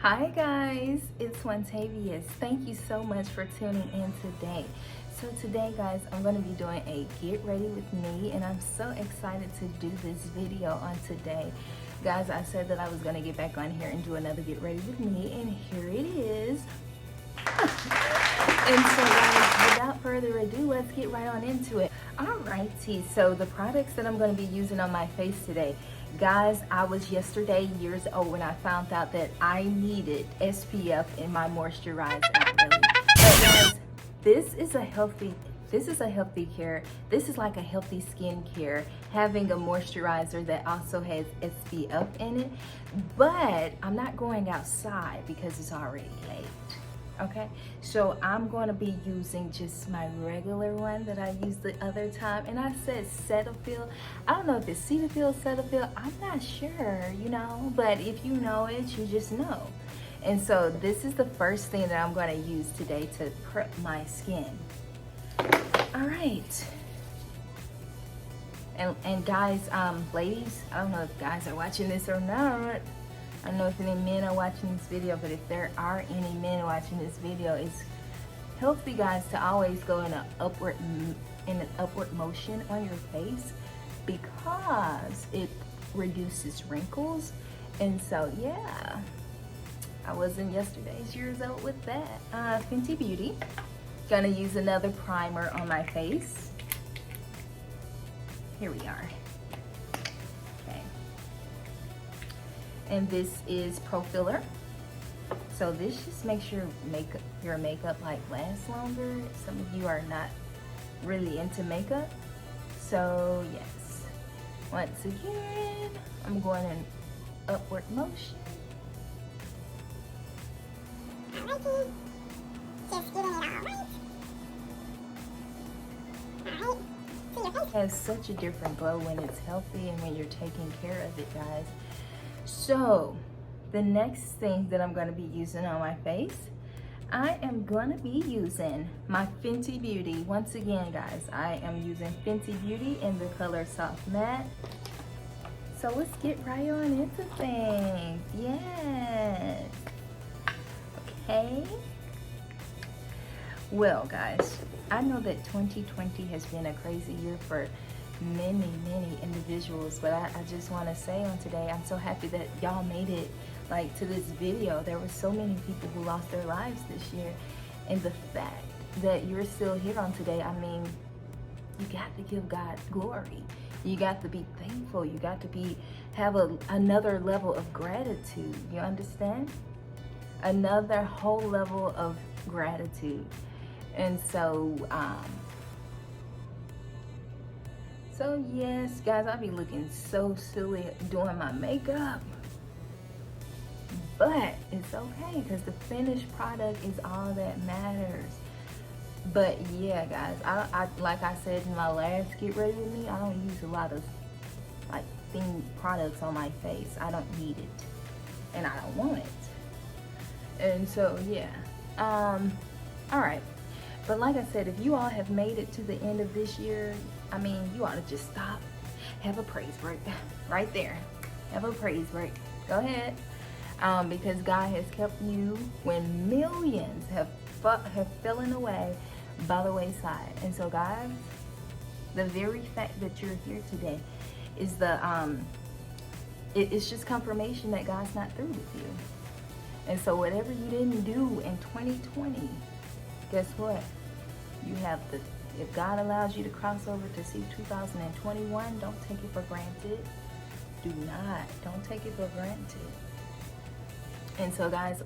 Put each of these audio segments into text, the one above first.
Hi guys, it's Tavius. Thank you so much for tuning in today. So today guys, I'm going to be doing a get ready with me, and I'm so excited to do this video on today. Guys, I said that I was going to get back on here and do another get ready with me, and here it is. And so guys, without further ado, let's get right on into it. Alrighty, so the products that I'm going to be using on my face today. Guys, I was yesterday years old when I found out that I needed SPF in my moisturizer. But guys, this is a healthy care. This is like a healthy skincare, having a moisturizer that also has SPF in it. But I'm not going outside because it's already late. Okay, so I'm going to be using just my regular one that I used the other time, and I said Cetaphil. I don't know if it's Cetaphil, Cetaphil, I'm not sure, you know, but if you know it, you just know. And so this is the first thing that I'm going to use today to prep my skin. All right. And guys, ladies, I don't know if guys are watching this or not. I don't know if any men are watching this video, but if there are any men watching this video, it's healthy, guys, to always go in an upward motion on your face because it reduces wrinkles. And so yeah, I wasn't yesterday's years old with that. Fenty Beauty. Gonna use another primer on my face. Here we are. And this is Pro Filler. So this just makes your makeup like last longer. Some of you are not really into makeup. So yes, once again, I'm going in upward motion. Alrighty, just getting it all right. Alright, see your face. It has such a different glow when it's healthy and when you're taking care of it, guys. So the next thing that I'm going to be using on my face, I am going to be using my Fenty Beauty. Once again, guys, I am using Fenty Beauty in the color Soft Matte. So let's get right on into things. Yes. Okay. Well, guys, I know that 2020 has been a crazy year for many individuals, but I just want to say on today, I'm so happy that y'all made it like to this video. There were so many people who lost their lives this year, and the fact that you're still here on today, I mean, you got to give God glory. You got to be thankful. You got to have another level of gratitude. You understand? Another whole level of gratitude. And so so yes, guys, I'll be looking so silly doing my makeup, but it's okay because the finished product is all that matters. But yeah, guys, I like I said in my last get ready with me, I don't use a lot of like products on my face. I don't need it, and I don't want it. And so yeah, all right. But like I said, if you all have made it to the end of this year, I mean, you ought to just stop, have a praise break right there. Have a praise break. Go ahead. Because God has kept you when millions have fallen away by the wayside. And so, guys, the very fact that you're here today is it's just confirmation that God's not through with you. And so whatever you didn't do in 2020, guess what? You have if God allows you to cross over to see 2021, don't take it for granted. Don't take it for granted. And so guys,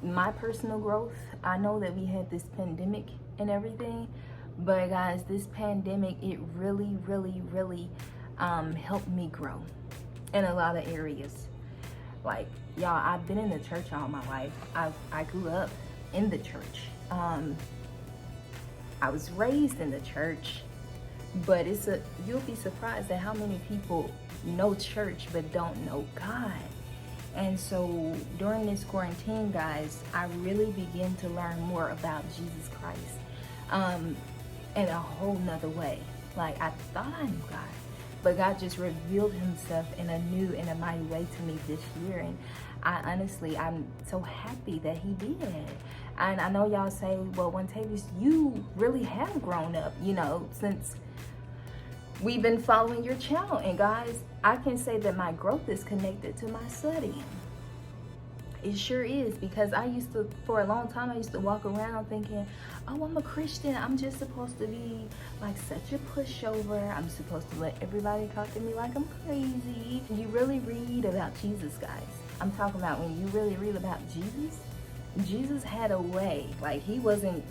my personal growth, I know that we had this pandemic and everything, but guys, this pandemic, it really helped me grow in a lot of areas. Like, y'all, I've been in the church all my life. I grew up in the church. I was raised in the church, but you'll be surprised at how many people know church but don't know God. And so during this quarantine, guys, I really began to learn more about Jesus Christ in a whole nother way. Like, I thought I knew God, but God just revealed himself in a new and a mighty way to me this year. And I'm so happy that he did. And I know y'all say, well, Tavius, you really have grown up, you know, since we've been following your channel. And guys, I can say that my growth is connected to my studying. It sure is, because I used to, for a long time, I used to walk around thinking, oh, I'm a Christian. I'm just supposed to be like such a pushover. I'm supposed to let everybody talk to me like I'm crazy. You really read about Jesus, guys. I'm talking about when you really read about Jesus, Jesus had a way. Like, he wasn't,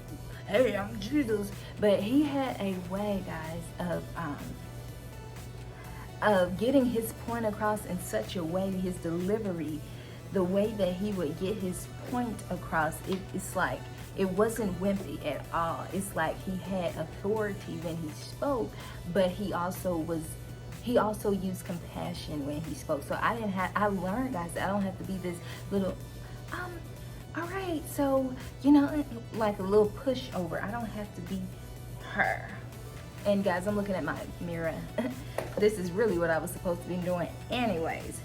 hey, I'm Jesus, but he had a way, guys, of getting his point across in such a way, his delivery, the way that he would get his point across, it's like, it wasn't wimpy at all. It's like he had authority when he spoke, but he also used compassion when he spoke. So I learned, guys, that I don't have to be this little, all right, so, you know, like a little pushover. I don't have to be her. And guys, I'm looking at my mirror. This is really what I was supposed to be doing anyways.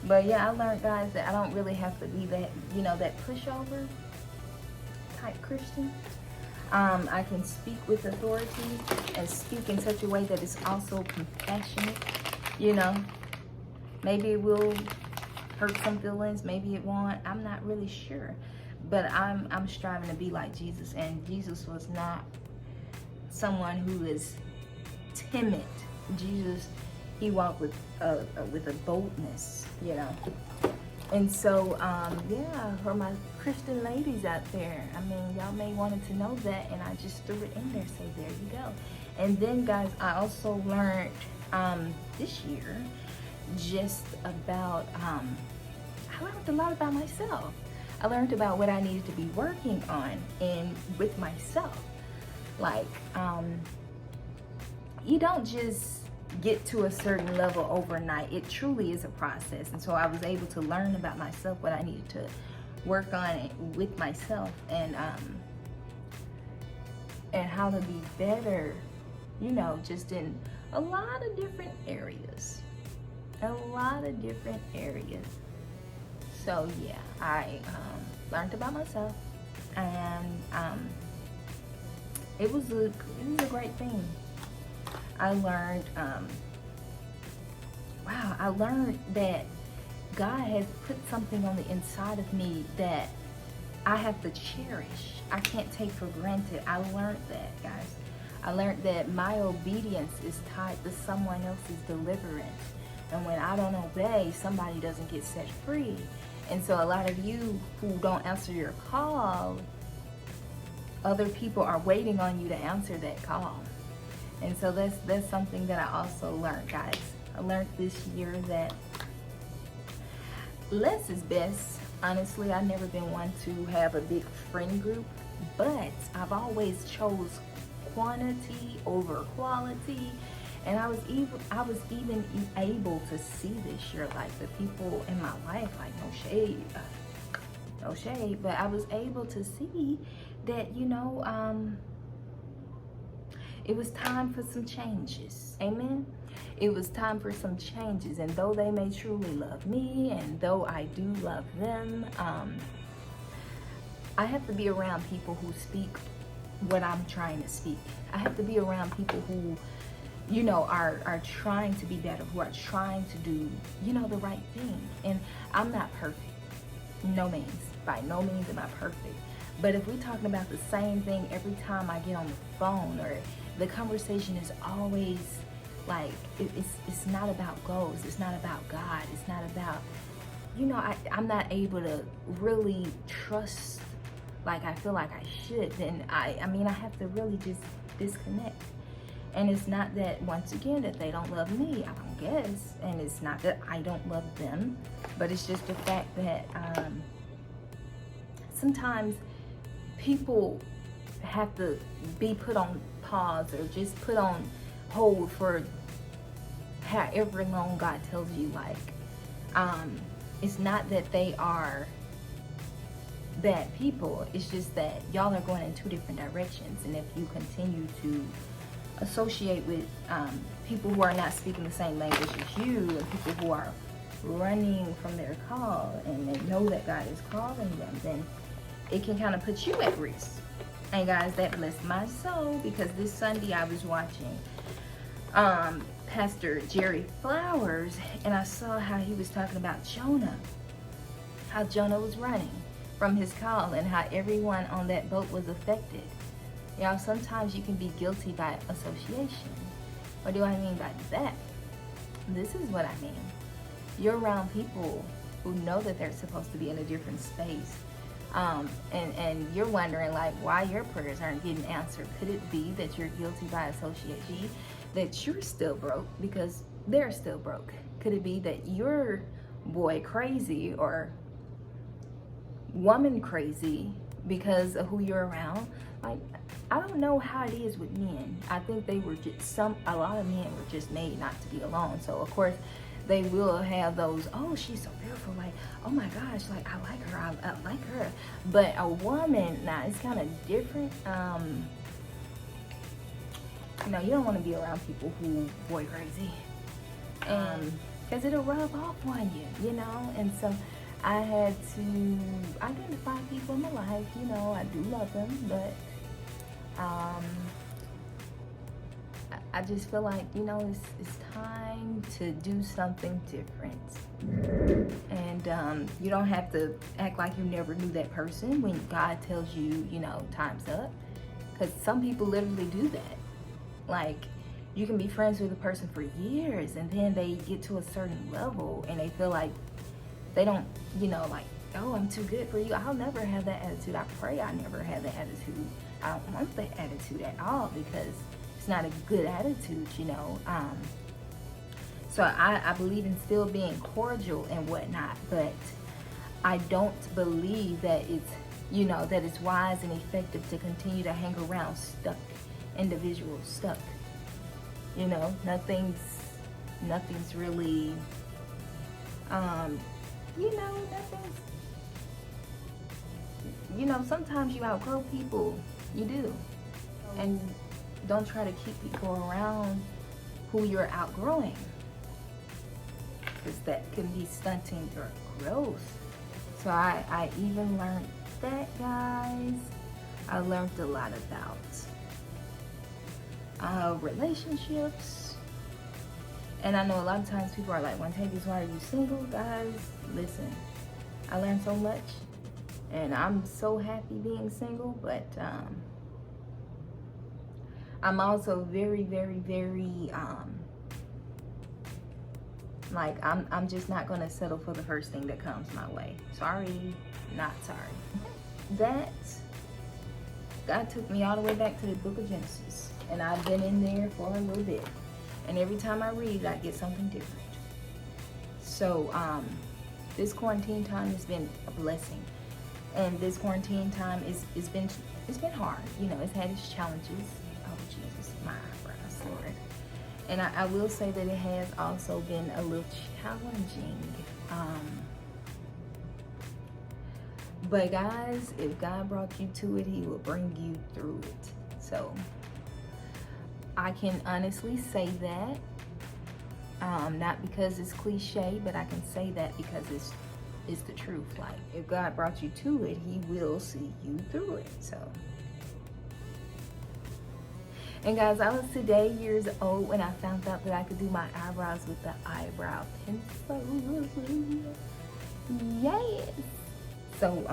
But yeah, I learned, guys, that I don't really have to be that, you know, that pushover type Christian. I can speak with authority and speak in such a way that it's also compassionate, you know. Maybe it will hurt some feelings, maybe it won't. I'm not really sure. But I'm striving to be like Jesus, and Jesus was not someone who is timid. Jesus, he walked with a boldness, you know. And so, yeah, for my Christian ladies out there, I mean, y'all may wanted to know that, and I just threw it in there, so there you go. And then, guys, I also learned this year just about, I learned a lot about myself. I learned about what I needed to be working on and with myself. Like, you don't just get to a certain level overnight. It truly is a process. And so I was able to learn about myself, what I needed to work on with myself, and how to be better, you know, just in a lot of different areas. So yeah, I learned about myself, and it was a great thing. I learned, wow, I learned that God has put something on the inside of me that I have to cherish. I can't take for granted. I learned that, guys. I learned that my obedience is tied to someone else's deliverance. And when I don't obey, somebody doesn't get set free. And so a lot of you who don't answer your call, other people are waiting on you to answer that call. And so that's something that I also learned, guys. I learned this year that less is best. Honestly, I've never been one to have a big friend group, but I've always chose quantity over quality. And I was even able to see this year, like, the people in my life, like, no shade, but I was able to see that, you know, it was time for some changes. Amen. It was time for some changes. And though they may truly love me, and though I do love them, I have to be around people who speak what I'm trying to speak. I have to be around people who, you know, are trying to be better, who are trying to do, you know, the right thing. And I'm not perfect. No means. By no means am I perfect. But if we're talking about the same thing every time I get on the phone, or the conversation is always like, it's not about goals. It's not about God. It's not about, you know, I'm not able to really trust like I feel like I should. Then I mean, I have to really just disconnect. And it's not that, once again, that they don't love me, I don't guess. And it's not that I don't love them, but it's just the fact that sometimes people have to be put on pause, or just put on hold for however long God tells you. Like, it's not that they are bad people. It's just that y'all are going in two different directions. And if you continue to associate with people who are not speaking the same language as you, and people who are running from their call and they know that God is calling them, then it can kind of put you at risk. And guys, that blessed my soul, because this Sunday I was watching Pastor Jerry Flowers, and I saw how he was talking about Jonah, how Jonah was running from his call and how everyone on that boat was affected. Y'all, sometimes you can be guilty by association. What do I mean by that? This is what I mean. You're around people who know that they're supposed to be in a different space. And you're wondering, like, why your prayers aren't getting answered. Could it be that you're guilty by association? That you're still broke because they're still broke? Could it be that you're boy crazy or woman crazy because of who you're around? Like, I don't know how it is with men. I think they were just a lot of men were just made not to be alone. So of course they will have those, oh, she's so beautiful, like, oh my gosh, like, I like her, I like her. But a woman, now it's kind of different. You know, you don't want to be around people who boy crazy, because it'll rub off on you, you know. And so I had to identify people in my life. You know, I do love them, but I just feel like, you know, it's time to do something different. And you don't have to act like you never knew that person when God tells you, you know, time's up. Because some people literally do that. Like, you can be friends with a person for years and then they get to a certain level and they feel like they don't, you know, like, oh, I'm too good for you. I'll never have that attitude. I pray I never have that attitude. I don't want that attitude at all, because it's not a good attitude, you know. So I believe in still being cordial and whatnot, but I don't believe that it's, you know, that it's wise and effective to continue to hang around stuck individuals, stuck. You know, nothing's really, you know, nothing's, you know, sometimes you outgrow people. You do. And don't try to keep people around who you're outgrowing, because that can be stunting your growth. So I even learned that, guys. I learned a lot about relationships. And I know a lot of times people are like, Montavious, why are you single? Guys, listen, I learned so much and I'm so happy being single, but I'm also very, very, very like, I'm just not gonna settle for the first thing that comes my way. Sorry, not sorry. That God took me all the way back to the book of Genesis, and I've been in there for a little bit. And every time I read, I get something different. So this quarantine time has been a blessing, and this quarantine time it's been hard. You know, it's had its challenges. Oh Jesus, my eyebrows, Lord. And I will say that it has also been a little challenging. But guys, if God brought you to it, he will bring you through it. So I can honestly say that, not because it's cliche, but I can say that because it's the truth. Like, if God brought you to it, he will see you through it. So, and guys, I was today years old when I found out that I could do my eyebrows with the eyebrow pencil. Yes. So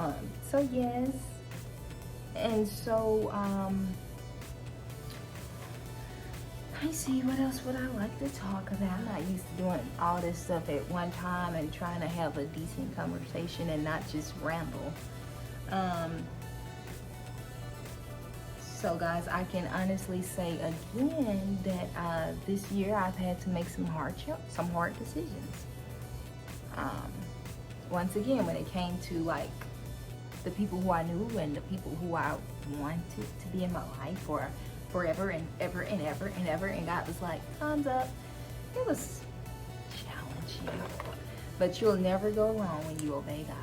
yes. And so I see, what else would I like to talk about? I'm not used to doing all this stuff at one time and trying to have a decent conversation and not just ramble. So guys, I can honestly say again that this year I've had to make some hard decisions. Once again, when it came to like the people who I knew and the people who I wanted to be in my life for forever and ever and ever and ever, and God was like, thumbs up. It was challenging, but you'll never go wrong when you obey God.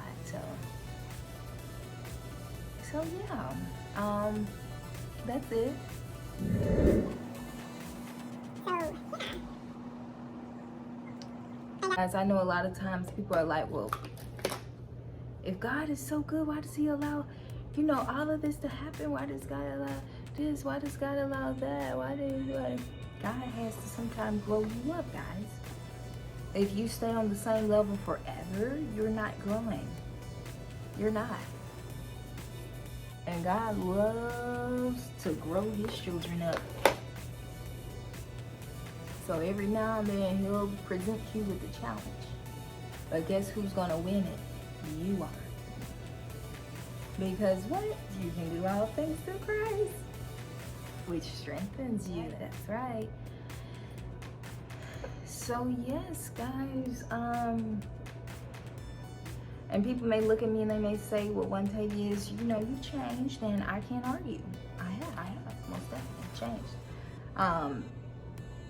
So yeah, that's it. So, yeah. And As I know a lot of times people are like, well, if God is so good, why does he allow, you know, all of this to happen? Why does God allow this? Why does God allow that? God has to sometimes grow you up, guys. If you stay on the same level forever, you're not growing. You're not. And God loves to grow his children up. So every now and then he'll present you with a challenge. But guess who's going to win it? You are. Because what? You can do all things through Christ, which strengthens you. That's right. So yes, guys, and people may look at me and they may say, well, one Tavia is, you know, you changed, and I can't argue. I have most definitely changed.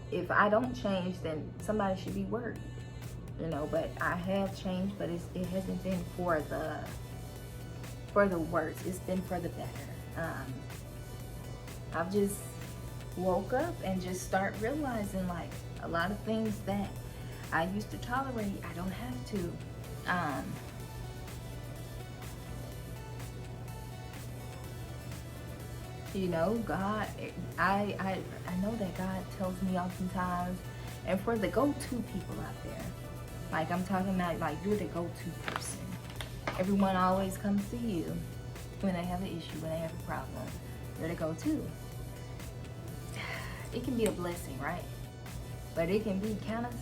If I don't change, then somebody should be worried, you know, but I have changed, but it hasn't been for the worse. It's been for the better. I've just woke up and just start realizing, like, a lot of things that I used to tolerate, I don't have to. You know, God, I know that God tells me oftentimes, and for the go-to people out there, like I'm talking about, like, you're the go-to person. Everyone always comes to you when they have an issue, when they have a problem. You're the go-to. It can be a blessing, right? But it can be kind of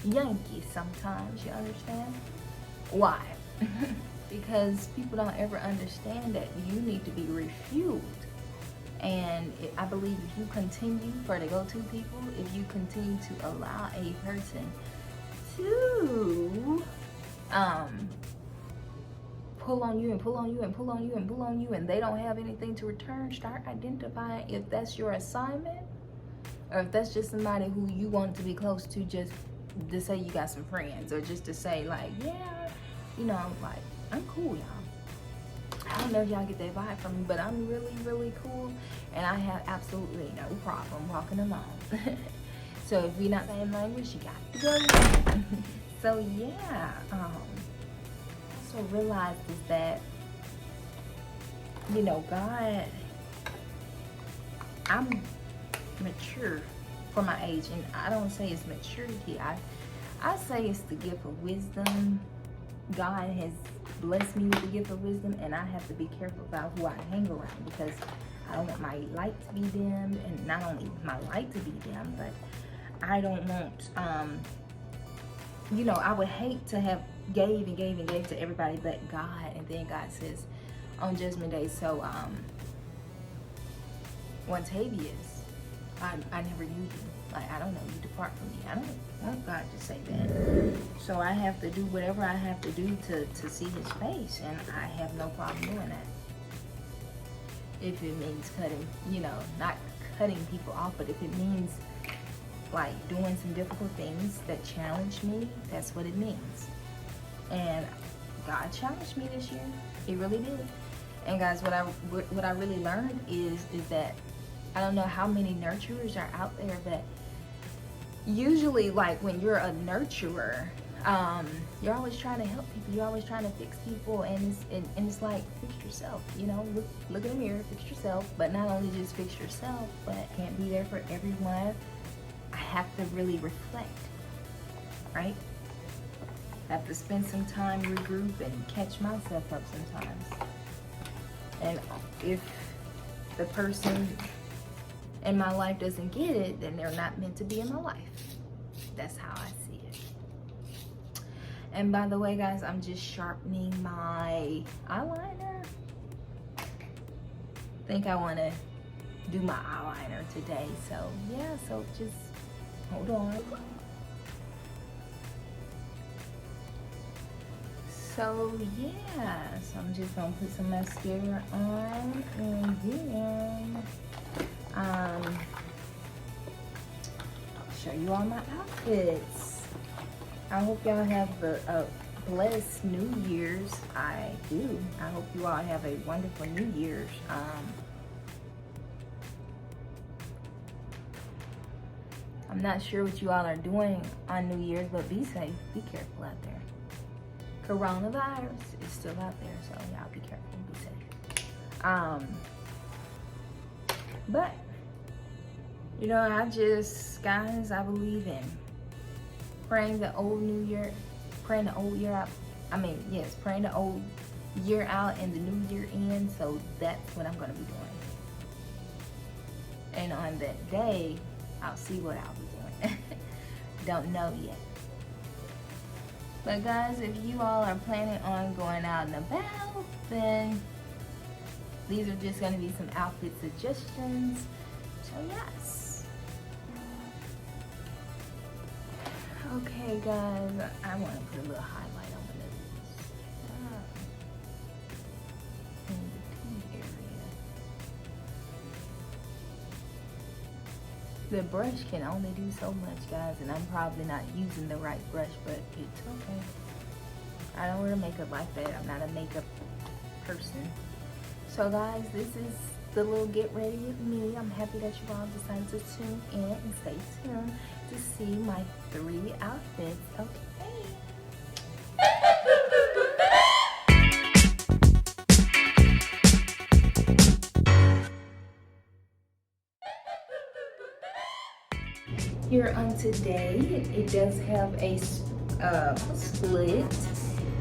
Yankee sometimes, you understand? Why? Because people don't ever understand that you need to be refueled. And I believe if you continue, for the go-to people, if you continue to allow a person to pull on you and pull on you and pull on you and pull on you, and they don't have anything to return, start identifying if that's your assignment, or if that's just somebody who you want to be close to, just to say you got some friends, or just to say, like, yeah, you know, like, I'm cool, y'all. I don't know if y'all get that vibe from me, but I'm really, really cool, and I have absolutely no problem walking alone. So if we're not saying language, you got to go. So yeah, also realized is that, you know, God, I'm mature for my age, and I don't say it's maturity. I say it's the gift of wisdom. God has blessed me with the gift of wisdom, and I have to be careful about who I hang around, because I don't want my light to be dimmed, and not only my light to be dimmed, but I don't want, you know, I would hate to have gave to everybody but God, and then God says on Judgment Day, so Ontavious, I never knew you. Like, I don't know, you depart from me. I don't want God to say that. So I have to do whatever I have to do to see his face, and I have no problem doing that. If it means cutting, you know, not cutting people off, but if it means, like, doing some difficult things that challenge me, that's what it means. And God challenged me this year. He really did. And guys, what I really learned is that I don't know how many nurturers are out there, but usually, like, when you're a nurturer, you're always trying to help people. You're always trying to fix people, and it's like, fix yourself. You know, look in the mirror, fix yourself. But not only just fix yourself, but can't be there for everyone. I have to really reflect, right? I have to spend some time, regroup, and catch myself up sometimes. And if the person in my life doesn't get it, then they're not meant to be in my life. That's how I see it. And by the way, guys, I'm just sharpening my eyeliner. I think I want to do my eyeliner today. So yeah, so just hold on. So yeah, so I'm just gonna put some mascara on, and then show you all my outfits. I hope y'all have a blessed New Year's. I do. I hope you all have a wonderful New Year's. I'm not sure what you all are doing on New Year's, but be safe, be careful out there. Coronavirus is still out there, so y'all be careful, be safe. But you know, guys, I believe in praying the old New Year, praying the old year out. Praying the old year out and the new year in. So that's what I'm gonna be doing. And on that day, I'll see what I'll be doing. Don't know yet. But guys, if you all are planning on going out and about, then these are just gonna be some outfit suggestions. So yes. Okay guys, I wanna put a little highlight on my nose. In the T area. The brush can only do so much, guys, and I'm probably not using the right brush, but it's okay. I don't wear makeup like that. I'm not a makeup person. So guys, this is the little get ready with me. I'm happy that you all decided to tune in and stay tuned to see my 3 outfits. Okay. Here on today, it does have a split,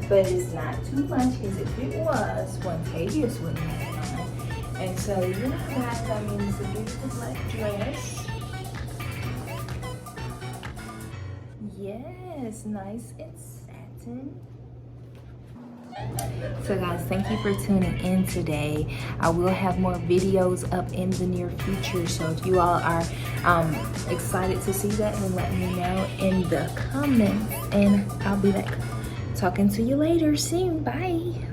but it's not too much, because if it was, Tavius wouldn't have it on. And so, you know guys, I mean, it's a beautiful black dress. Yes, nice and satin. So guys, thank you for tuning in today. I will have more videos up in the near future, so if you all are excited to see that, then let me know in the comments, and I'll be back talking to you later soon. Bye.